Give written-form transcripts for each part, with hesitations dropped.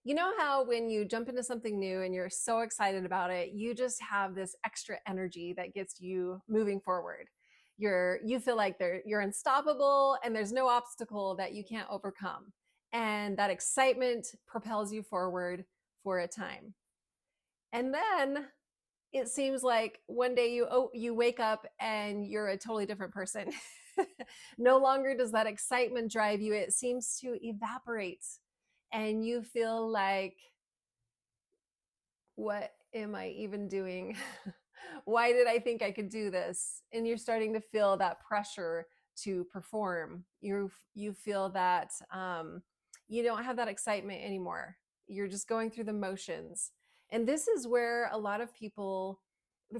You know how when you jump into something new and you're so excited about it, you just have this extra energy that gets you moving forward. You feel like you're unstoppable and there's no obstacle that you can't overcome. And that excitement propels you forward for a time. And then it seems like one day you wake up and you're a totally different person. No longer does that excitement drive you. It seems to evaporate and you feel like, what am I even doing? Why did I think I could do this? And you're starting to feel that pressure to perform. You feel that you don't have that excitement anymore. You're just going through the motions. And this is where a lot of people,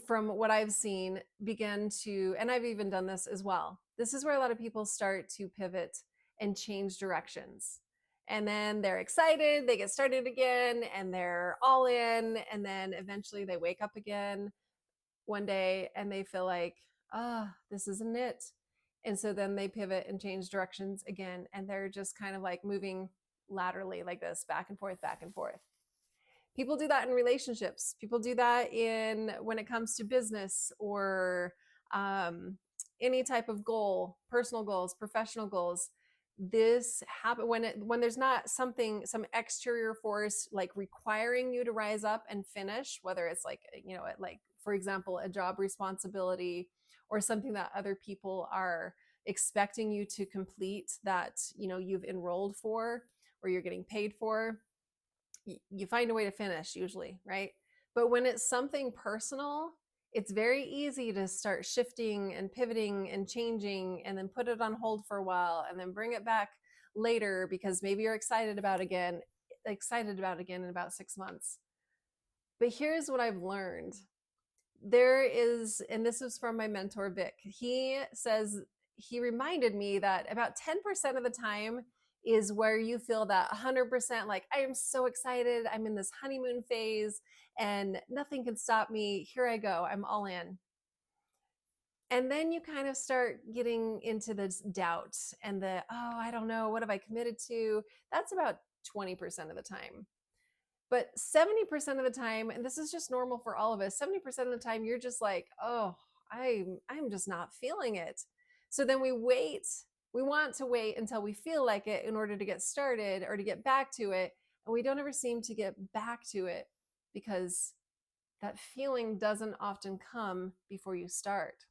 from what I've seen, begin to, and I've even done this as well. This is where a lot of people start to pivot and change directions. And then they're excited, they get started again, and they're all in. And then eventually they wake up again one day and they feel like, this isn't it. And so then they pivot and change directions again. And they're just kind of like moving laterally like this, back and forth, back and forth. People do that in relationships. People do that when it comes to business or any type of goal, personal goals, professional goals. This happen when there's not some exterior force like requiring you to rise up and finish, whether it's like, like for example, a job responsibility or something that other people are expecting you to complete that you've enrolled for or you're getting paid for. You find a way to finish usually, right? But when it's something personal, it's very easy to start shifting and pivoting and changing and then put it on hold for a while and then bring it back later because maybe you're excited about it again in about 6 months. But here's what I've learned. And this was from my mentor, Vic. He reminded me that about 10% of the time is where you feel that 100% like, I am so excited. I'm in this honeymoon phase and nothing can stop me. Here I go. I'm all in. And then you kind of start getting into this doubt and I don't know. What have I committed to? That's about 20% of the time. But 70% of the time, and this is just normal for all of us, 70% of the time, you're just like, I'm just not feeling it. So then we want to wait until we feel like it in order to get started or to get back to it. And we don't ever seem to get back to it because that feeling doesn't often come before you start.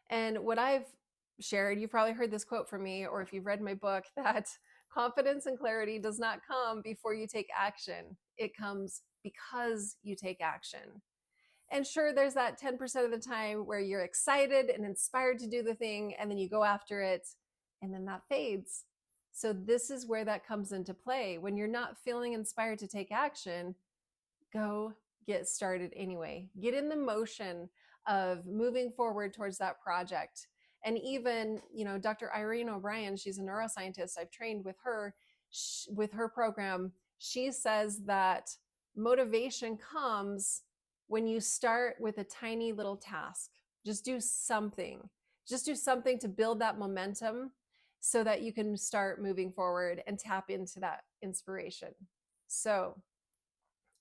And what I've shared, you've probably heard this quote from me, or if you've read my book, that confidence and clarity does not come before you take action. It comes because you take action. And sure, there's that 10% of the time where you're excited and inspired to do the thing, and then you go after it, and then that fades. So this is where that comes into play. When you're not feeling inspired to take action, go get started anyway. Get in the motion of moving forward towards that project. And even, Dr. Irene O'Brien, she's a neuroscientist. I've trained with her, with her program. She says that motivation comes when you start with a tiny little task. Just do something. Just do something to build that momentum so that you can start moving forward and tap into that inspiration. So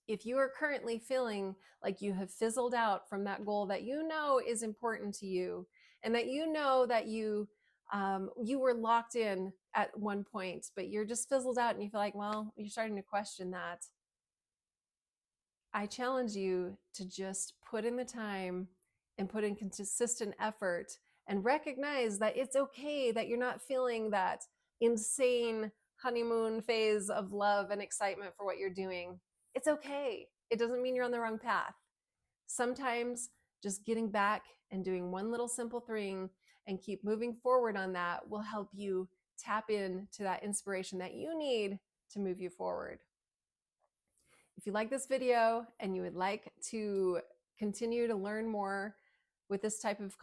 if you are currently feeling like you have fizzled out from that goal that you know is important to you, and that you know that you were locked in at one point, but you're just fizzled out and you feel like, well, you're starting to question that, I challenge you to just put in the time and put in consistent effort and recognize that it's okay that you're not feeling that insane honeymoon phase of love and excitement for what you're doing. It's okay. It doesn't mean you're on the wrong path. Sometimes just getting back and doing one little simple thing and keep moving forward on that will help you tap into that inspiration that you need to move you forward. If you like this video and you would like to continue to learn more with this type of